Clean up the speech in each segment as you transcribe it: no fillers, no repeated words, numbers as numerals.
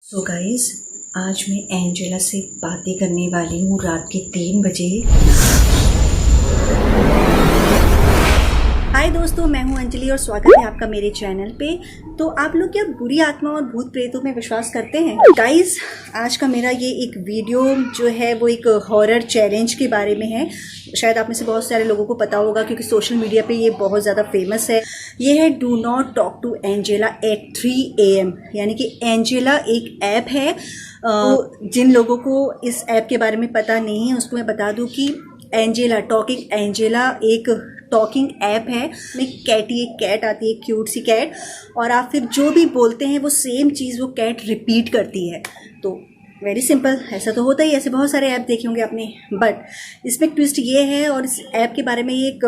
So guys, आज मैं Angela से बातें करने वाली हूँ रात के 3 बजे। हाय दोस्तों, मैं हूँ अंजलि और स्वागत है आपका मेरे चैनल पे। तो आप लोग क्या बुरी आत्मा और भूत प्रेतों में विश्वास करते हैं? गाइस, आज का मेरा ये एक वीडियो जो है वो एक हॉरर चैलेंज के बारे में है। शायद आप में से बहुत सारे लोगों को पता होगा क्योंकि सोशल मीडिया पे ये बहुत ज़्यादा फेमस है। ये है do not talk to Angela at 3 AM, यानी कि एंजेला एक ऐप है। तो जिन लोगों को इस ऐप के बारे में पता नहीं है उसको मैं बता दूं कि एंजेला टॉकिंग एंजेला एक टॉकिंग ऐप है। में कैटी, एक कैट आती है, क्यूट सी कैट, और आप फिर जो भी बोलते हैं वो सेम चीज़ वो कैट रिपीट करती है। तो वेरी सिंपल, ऐसा तो होता ही, ऐसे बहुत सारे ऐप देखे होंगे आपने। बट इसमें ट्विस्ट ये है, और इस ऐप के बारे में ये एक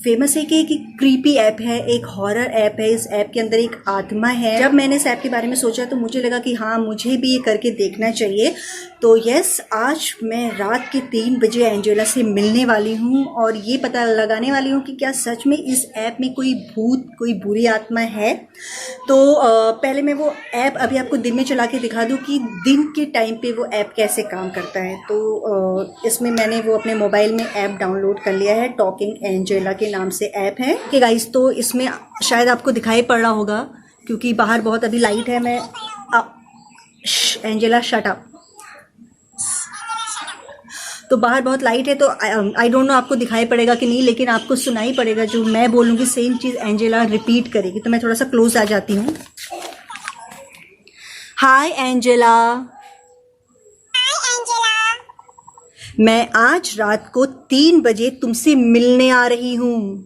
फेमस है कि क्रीपी ऐप है, एक हॉरर ऐप है। इस ऐप के अंदर एक आत्मा है। जब मैंने इस ऐप के बारे में सोचा तो मुझे लगा कि हाँ, मुझे भी ये करके देखना चाहिए। तो यस, आज मैं रात के 3 बजे एंजेला से मिलने वाली हूँ और ये पता लगाने वाली हूँ कि क्या सच में इस ऐप में कोई भूत, कोई बुरी आत्मा है। तो पहले मैं वो ऐप अभी आपको दिन में चला के दिखा दूँ कि दिन के टाइम पे वो ऐप कैसे काम करता है। तो इसमें मैंने वो अपने मोबाइल में ऐप डाउनलोड कर लिया है, टॉकिंग एंजेला के नाम से ऐप है कि गाइस। तो इसमें शायद आपको दिखाई पड़ रहा होगा क्योंकि बाहर बहुत अभी लाइट है। मैं एंजेला शट अप। तो बाहर बहुत लाइट है तो आई डोंट नो आपको दिखाई पड़ेगा कि नहीं, लेकिन आपको सुनाई पड़ेगा। जो मैं बोलूँगी सेम चीज़ एंजेला रिपीट करेगी। तो मैं थोड़ा सा क्लोज आ जाती हूँ। हाय एंजेला, मैं आज रात को 3 बजे तुमसे मिलने आ रही हूँ।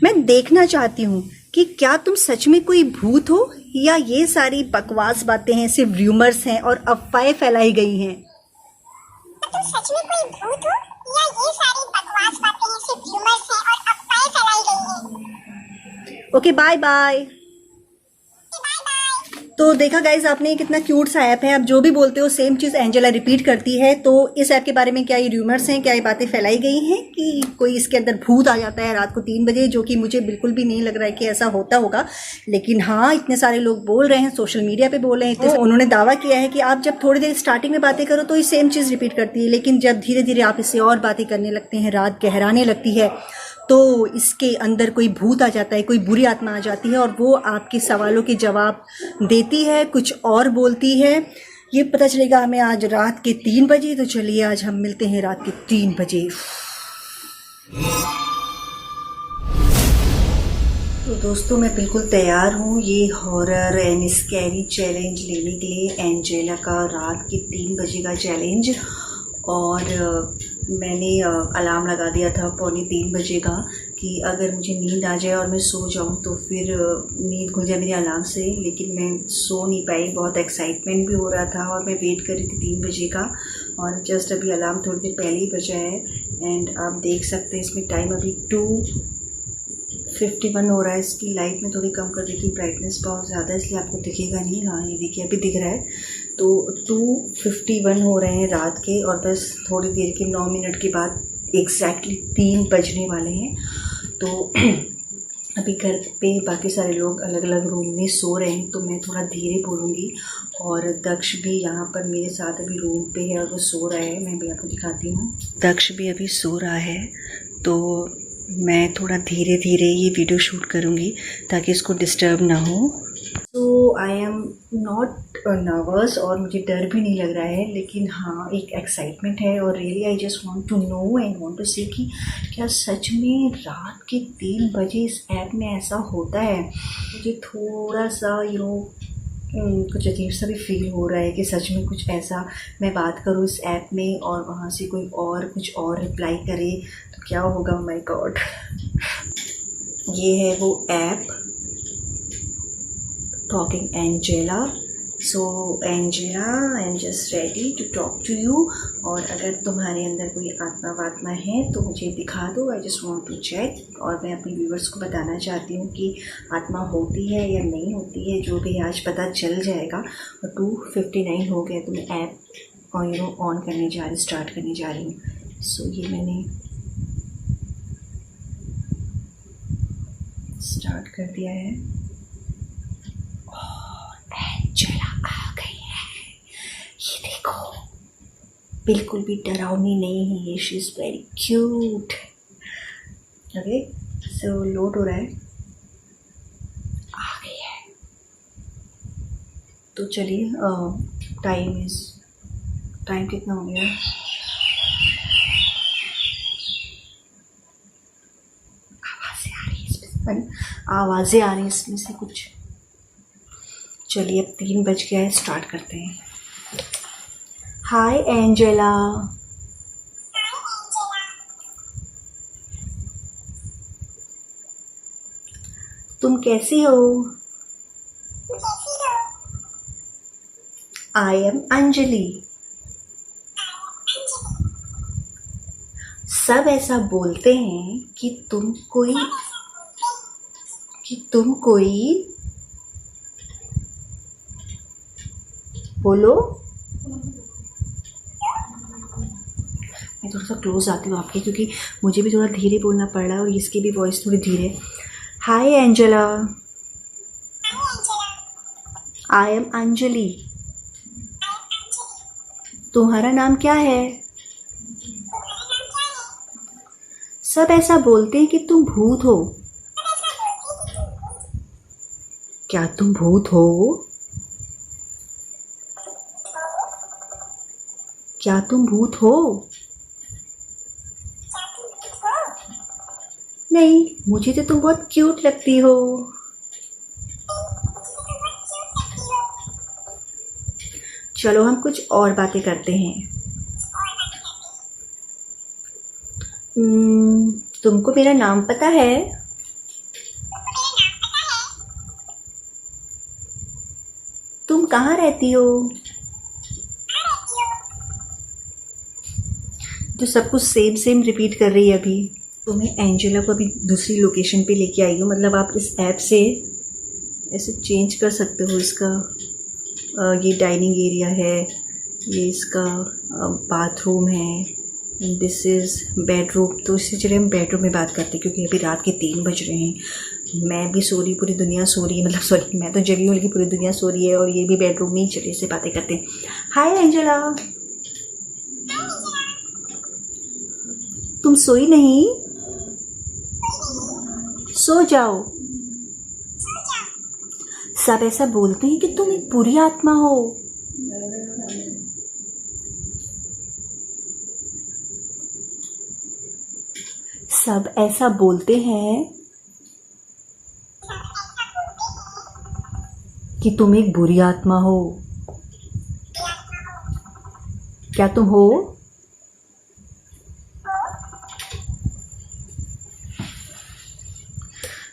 मैं देखना चाहती हूँ कि क्या तुम सच में कोई भूत हो या ये सारी बकवास बातें हैं, सिर्फ र्यूमर्स हैं और अफवाहें फैलाई गई हैं। तुम सच में कोई भूत हो या ये सारी बकवास बातें हैं, सिर्फ र्यूमर्स हैं और अफवाहें फैलाई गई हैं। Okay, bye bye. तो देखा गाइज आपने, कितना क्यूट सा ऐप है। आप जो भी बोलते हो सेम चीज़ एंजेला रिपीट करती है। तो इस ऐप के बारे में क्या ये र्यूमर्स हैं, क्या ये बातें फैलाई गई हैं कि कोई इसके अंदर भूत आ जाता है रात को 3 बजे, जो कि मुझे बिल्कुल भी नहीं लग रहा है कि ऐसा होता होगा। लेकिन हाँ, इतने सारे लोग बोल रहे हैं, सोशल मीडिया पे बोल रहे हैं। उन्होंने दावा किया है कि आप जब थोड़ी देर स्टार्टिंग में बातें करो तो ये सेम चीज़ रिपीट करती है, लेकिन जब धीरे धीरे आप इससे और बातें करने लगते हैं, रात गहराने लगती है, तो इसके अंदर कोई भूत आ जाता है, कोई बुरी आत्मा आ जाती है और वो आपके सवालों के जवाब देती है, कुछ और बोलती है। ये पता चलेगा हमें आज रात के 3 बजे। तो चलिए आज हम मिलते हैं रात के 3 बजे। तो दोस्तों, मैं बिल्कुल तैयार हूँ ये हॉरर एंड स्कैरी चैलेंज लेने के लिए, एंजेला का रात के 3 बजे का चैलेंज। और मैंने अलार्म लगा दिया था 2:45 बजे का कि अगर मुझे नींद आ जाए और मैं सो जाऊं तो फिर नींद खुल जाए मेरे अलार्म से। लेकिन मैं सो नहीं पाई, बहुत एक्साइटमेंट भी हो रहा था और मैं वेट कर रही थी 3 बजे का। और जस्ट अभी अलार्म थोड़ी देर पहले ही बजा है एंड आप देख सकते हैं इसमें टाइम अभी 2:51 हो रहा है। इसकी लाइट में थोड़ी कम कर दी थी, ब्राइटनेस बहुत ज़्यादा इसलिए आपको दिखेगा नहीं। हाँ, ये देखिए अभी दिख रहा है। तो 2:51 हो रहे हैं रात के और बस थोड़ी देर के 9 मिनट के बाद एग्जैक्टली 3 बजने वाले हैं। तो अभी घर पे बाकी सारे लोग अलग अलग रूम में सो रहे हैं तो मैं थोड़ा धीरे बोलूँगी। और दक्ष भी यहाँ पर मेरे साथ अभी रूम पे है और वो सो रहा है। मैं भी आपको दिखाती हूँ, दक्ष भी अभी सो रहा है। तो मैं थोड़ा धीरे धीरे ये वीडियो शूट करूँगी ताकि इसको डिस्टर्ब ना हो। तो आई एम नॉट नर्वस और मुझे डर भी नहीं लग रहा है, लेकिन हाँ एक एक्साइटमेंट है। और really I just want to know and want to see कि क्या सच में रात के 3 बजे इस ऐप में ऐसा होता है। मुझे थोड़ा सा कुछ अजीब सा भी फील हो रहा है कि सच में कुछ ऐसा मैं बात करूँ इस ऐप में और वहाँ से कोई और कुछ और रिप्लाई करे तो क्या होगा। माय गॉड, ये है वो app talking Angela. So Angela, I am just ready to talk to you. और अगर तुम्हारे अंदर कोई आत्मा वात्मा है तो मुझे दिखा दो, I just want to check. और मैं अपने व्यूवर्स को बताना चाहती हूँ कि आत्मा होती है या नहीं होती है, जो भी आज पता चल जाएगा। और 2:59 हो गया तो मैं ऐप ऑन करने जा रही, स्टार्ट करने जा रही हूँ। सो ये मैंने स्टार्ट कर दिया है और एंजेला आ गई है। ये देखो, बिल्कुल भी डरावनी नहीं है ये, she is very cute. Okay, so load हो रहा है, आ गई है। तो चलिए, टाइम कितना हो गया? आवाज़ें आ रही है इसमें से कुछ। चलिए, अब 3 बज गया है, स्टार्ट करते हैं। हाय एंजेला, तुम कैसी हो? I am Anjali. सब ऐसा बोलते हैं कि तुम कोई बोलो। मैं थोड़ा सा क्लोज आती हूँ आपके, क्योंकि मुझे भी थोड़ा धीरे बोलना पड़ रहा है और इसकी भी वॉइस थोड़ी धीरे। हाय एंजेला, आई एम अंजलि। तुम्हारा नाम क्या है? सब ऐसा बोलते हैं कि तुम भूत हो। क्या तुम भूत हो? क्या तुम भूत हो? नहीं, मुझे तो तुम बहुत क्यूट लगती हो। चलो हम कुछ और बातें करते हैं। तुमको मेरा नाम पता है? तुम कहाँ रहती हो? जो सब कुछ सेम रिपीट कर रही है अभी। तो मैं एंजेला को अभी दूसरी लोकेशन पे लेके आई हूँ। मतलब आप इस ऐप से ऐसे चेंज कर सकते हो इसका। ये डाइनिंग एरिया है, ये इसका बाथरूम है, दिस इज़ बेडरूम। तो इससे चलिए हम बेडरूम में बात करते हैं, क्योंकि अभी रात के 3 बज रहे हैं। मैं भी सो रही, पूरी दुनिया सो रही है। मतलब सॉरी, मैं तो जगी हूँ लेकिन पूरी दुनिया सो रही है, और ये भी बेडरूम में ही। चलिए इससे बातें करते हैं। हाय एंजेला, तुम सोई नहीं? सो जाओ। सब ऐसा बोलते हैं कि तुम एक बुरी आत्मा हो। सब ऐसा बोलते हैं कि तुम एक बुरी आत्मा हो। क्या तुम हो?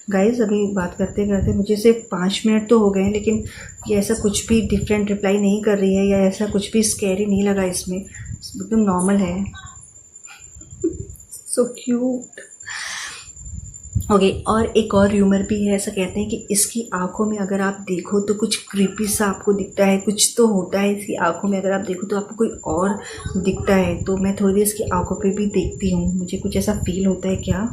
गाइज, अभी बात करते करते मुझे सिर्फ 5 मिनट तो हो गए हैं, लेकिन ये ऐसा कुछ भी डिफरेंट रिप्लाई नहीं कर रही है, या ऐसा कुछ भी स्कैरी नहीं लगा इसमें। एकदम नॉर्मल है। So cute. ओके, और एक और र्यूमर भी है। ऐसा कहते हैं कि इसकी आंखों में अगर आप देखो तो कुछ क्रीपी सा आपको दिखता है, कुछ तो होता है इसकी आंखों में। अगर आप देखो तो आपको कोई और दिखता है। तो मैं थोड़ी देर इसकी आंखों पे भी देखती हूँ, मुझे कुछ ऐसा फील होता है क्या।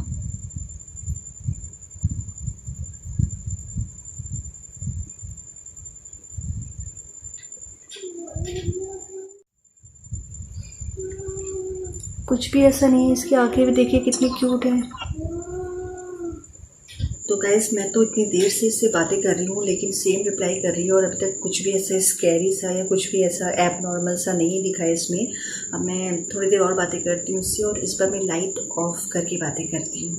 कुछ भी ऐसा नहीं है। इसकी आंखें भी देखिए कितनी क्यूट है। तो गाइस, मैं तो इतनी देर से इससे बातें कर रही हूँ, लेकिन सेम रिप्लाई कर रही है, और अभी तक कुछ भी ऐसा स्कैरी सा या कुछ भी ऐसा ऐप नॉर्मल सा नहीं दिखा है इसमें। अब मैं थोड़ी देर और बातें करती हूँ इससे, और इस बार मैं लाइट ऑफ करके बातें करती हूँ।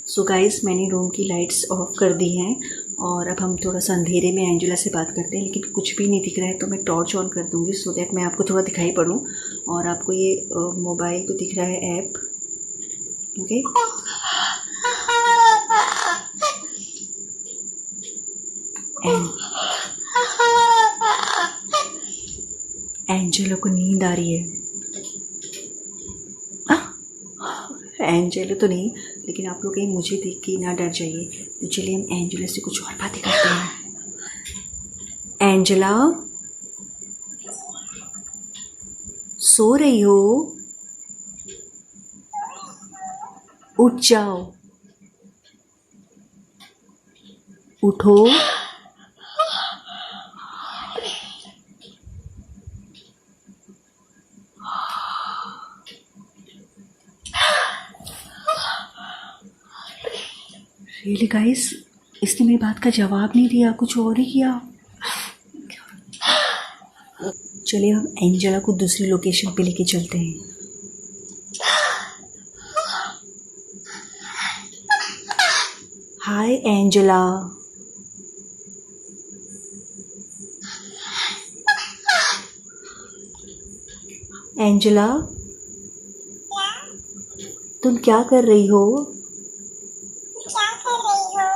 सो गाइस, मैंने रूम की लाइट्स ऑफ कर दी हैं, और अब हम थोड़ा सा अंधेरे में एंजेला से बात करते हैं, लेकिन कुछ भी नहीं दिख रहा है। तो मैं टॉर्च ऑन कर दूँगी, सो दैट मैं आपको थोड़ा दिखाई पड़ूँ। और आपको ये मोबाइल तो दिख रहा है ऐप। ओके, एंजेला को नींद आ रही है। एंजेला तो नहीं, लेकिन आप लोग कहीं मुझे देख के ना डर जाइए। तो चलिए हम एंजेला से कुछ और बातें करते हैं। एंजेला, सो रही हो? उठ जाओ। उठो। रियली गाइस, इसने मेरी बात का जवाब नहीं दिया, कुछ और ही किया। चलिए हम एंजेला को दूसरी लोकेशन पे लेके चलते हैं। हाय एंजेला। एंजेला, तुम क्या कर रही हो? क्या कर रही हो?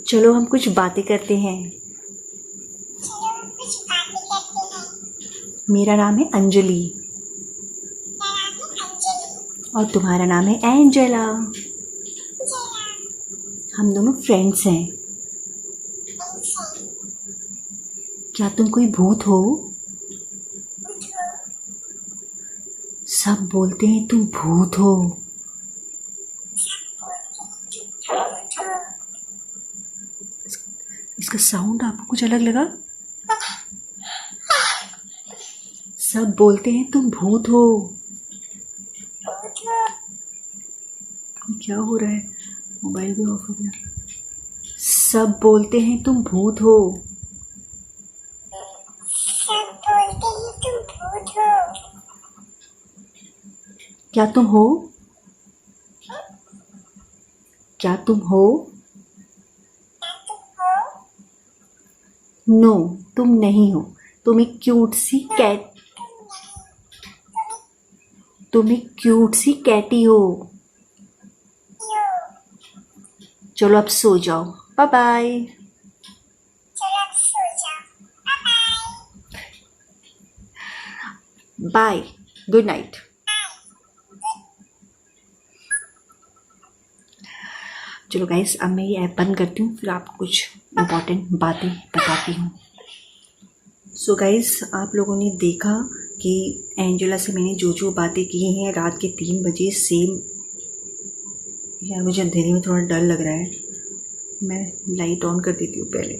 चलो हम कुछ बातें करते हैं। चलो कुछ बातें करते हैं। मेरा नाम है अंजलि मेरा नाम है अंजलि। और तुम्हारा नाम है एंजेला। हम दोनों फ्रेंड्स हैं। क्या तुम कोई भूत हो? सब बोलते हैं तुम भूत हो। इसका साउंड आपको कुछ अलग लगा? सब बोलते हैं तुम भूत हो। क्या हो रहा है? मोबाइल भी ऑफ हो गया। सब बोलते हैं तुम भूत हो। सब बोलते हैं तुम भूत हो। क्या तुम हो? क्या तुम हो? नो, तुम नहीं हो। तुम एक क्यूट सी कैटी हो। चलो अब सो जाओ। Bye bye. चलो अब सो जाओ। बाय। Good night. चलो गाइस, अब मैं ये ऐप बंद करती हूँ, फिर आपको कुछ इम्पोर्टेंट बातें बताती हूँ। सो गाइस, आप लोगों ने देखा कि एंजेला से मैंने जो जो बातें की हैं रात के 3 बजे सेम। यार मुझे अंधेरे में थोड़ा डर लग रहा है, मैं लाइट ऑन कर देती हूँ पहले।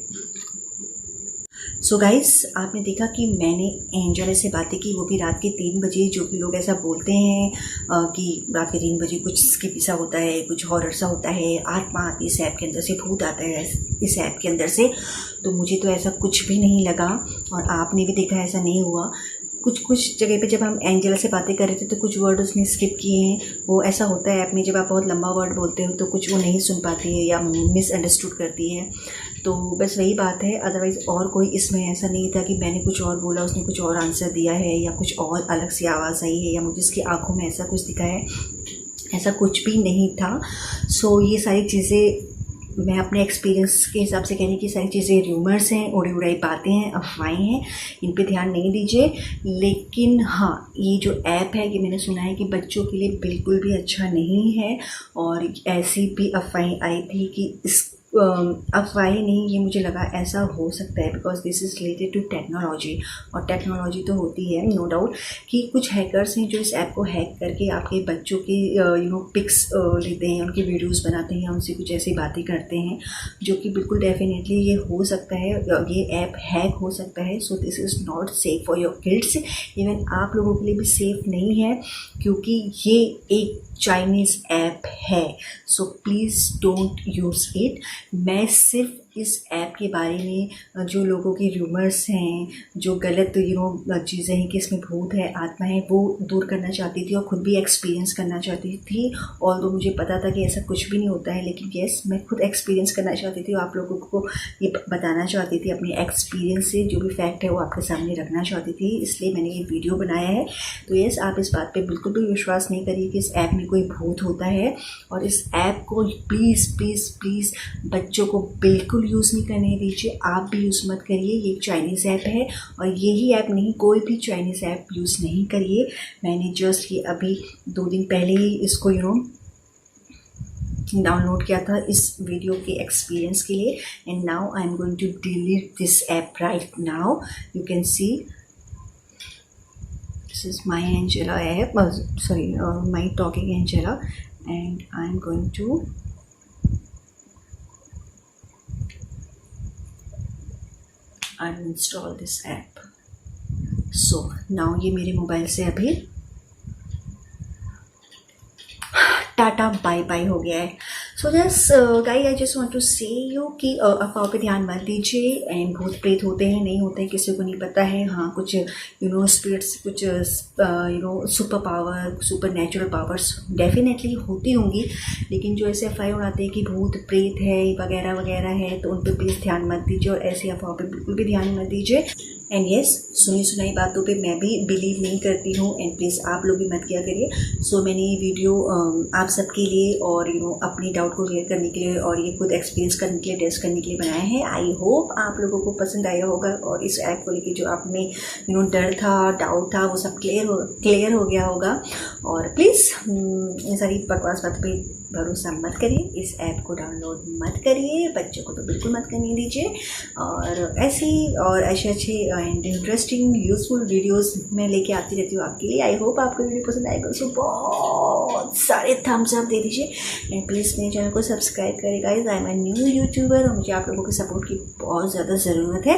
सो गाइस, आपने देखा कि मैंने एंजेला से बातें की, वो भी रात के 3 बजे। जो भी लोग ऐसा बोलते हैं कि रात के 3 बजे कुछ स्किपी सा होता है, कुछ हॉरर सा होता है, आत्मा आती है इस ऐप के अंदर से, भूत आता है इस ऐप के अंदर से, तो मुझे तो ऐसा कुछ भी नहीं लगा और आपने भी देखा ऐसा नहीं हुआ। कुछ जगह पे जब हम एंजेला से बातें कर रहे थे तो कुछ वर्ड उसने स्किप किए हैं। वो ऐसा होता है ऐप में, जब आप बहुत लंबा वर्ड बोलते हो तो कुछ वो नहीं सुन पाती है या मिसअंडरस्टूड करती है। तो बस वही बात है, अदरवाइज़ और कोई इसमें ऐसा नहीं था कि मैंने कुछ और बोला उसने कुछ और आंसर दिया है या कुछ और अलग सी आवाज़ आई है या मुझे उसकी आंखों में ऐसा कुछ दिखा है, ऐसा कुछ भी नहीं था। सो ये सारी चीज़ें मैं अपने एक्सपीरियंस के हिसाब से कह रही कि सारी चीज़ें र्यूमर्स हैं, उड़ी उड़ाई बातें हैं, अफवाहें हैं, इन पे ध्यान नहीं दीजिए। लेकिन हाँ, ये जो ऐप है कि मैंने सुना है कि बच्चों के लिए बिल्कुल भी अच्छा नहीं है और ऐसी भी अफवाहें आई थी कि इस अफवाहें नहीं, ये मुझे लगा ऐसा हो सकता है because this is related to technology. और टेक्नोलॉजी तो होती है नो डाउट कि कुछ हैकर्स हैं जो इस ऐप को हैक करके आपके बच्चों की पिक्स लेते हैं, उनकी वीडियोस बनाते हैं, उनसे कुछ ऐसी बातें करते हैं जो कि बिल्कुल डेफिनेटली ये हो सकता है, ये ऐप हैक हो सकता है। So this is not safe for your kids. Even आप लोगों के लिए भी सेफ नहीं है क्योंकि ये एक चाइनीज़ ऐप है। So please don't use it. मैं सिर्फ इस ऐप के बारे में जो लोगों की र्यूमर्स हैं, जो गलत चीज़ें हैं कि इसमें भूत है, आत्मा है, वो दूर करना चाहती थी और ख़ुद भी एक्सपीरियंस करना चाहती थी। और तो मुझे पता था कि ऐसा कुछ भी नहीं होता है, लेकिन यस, मैं खुद एक्सपीरियंस करना चाहती थी और आप लोगों को ये बताना चाहती थी अपने एक्सपीरियंस से, जो भी फैक्ट है वो आपके सामने रखना चाहती थी, इसलिए मैंने ये वीडियो बनाया है। तो यस, आप इस बात पर बिल्कुल भी विश्वास नहीं करिए कि इस ऐप में कोई भूत होता है। और इस ऐप को प्लीज़ प्लीज़ प्लीज़ बच्चों को बिल्कुल यूज़ नहीं करने दीजिए, आप भी यूज़ मत करिए। ये एक चाइनीज़ ऐप है और यही ऐप नहीं, कोई भी चाइनीज़ ऐप यूज़ नहीं करिए। मैंने जस्ट ये अभी 2 दिन पहले ही इसको डाउनलोड किया था इस वीडियो के एक्सपीरियंस के लिए। And now I am going to delete this app right now. You can see this is my Angela app, sorry, my talking Angela, and I am going to uninstall this app. So now ये मेरे mobile से अभी tata bye bye हो गया है। So just guys I just want to say you कि अफवाह पे ध्यान मत दीजिए। एंड भूत प्रेत होते हैं नहीं होते हैं किसी को नहीं पता है। हाँ कुछ स्पिरिट्स कुछ super power super natural powers definitely होती होंगी, लेकिन जो ऐसे अफवाहें उड़ाते हैं कि भूत प्रेत है वगैरह वगैरह है तो उन पर प्लीज़ ध्यान मत दीजिए और ऐसी अफवाह पे बिल्कुल भी ध्यान मत दीजिए। एंड येस सुनी सुनाई बातों पे मैं भी बिलीव नहीं करती हूँ एंड प्लीज़ आप लोग भी मत किया करिए। सो मैंने ये वीडियो आप सबके लिए और अपनी डाउट को क्लियर करने के लिए और ये खुद एक्सपीरियंस करने के लिए टेस्ट करने के लिए बनाया है। आई होप आप लोगों को पसंद आया होगा और इस ऐप को लेके जो आप में डर था डाउट था वो सब क्लियर हो गया होगा। और प्लीज़ ये सारी बकवास बातों पे भरोसा मत करिए, इस ऐप को डाउनलोड मत करिए, बच्चों को तो बिल्कुल मत करने दीजिए। और ऐसी और अच्छे एंड इंटरेस्टिंग यूजफुल वीडियोस मैं लेके आती रहती हूँ आपके लिए। आई होप आपको वीडियो पसंद आएगा, सो बहुत सारे थम्स अप दे दीजिए एंड प्लीज़ मेरे चैनल को सब्सक्राइब करें guys. I am a new YouTuber और मुझे आप लोगों के सपोर्ट की बहुत ज़्यादा ज़रूरत है।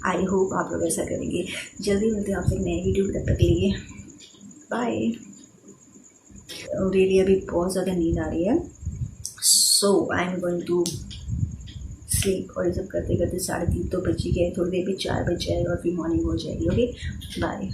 आई होप आप लोग ऐसा करेंगे। जल्दी मिलते हैं आपसे नए वीडियो, तब तक के लिए बाय। रियली अभी बहुत ज़्यादा नींद आ रही है, so I am going to sleep. और ये सब करते करते 3:30 तो बज ही गए, थोड़ी देर भी 4 बज जाएगा और फिर मॉर्निंग हो जाएगी। Okay bye.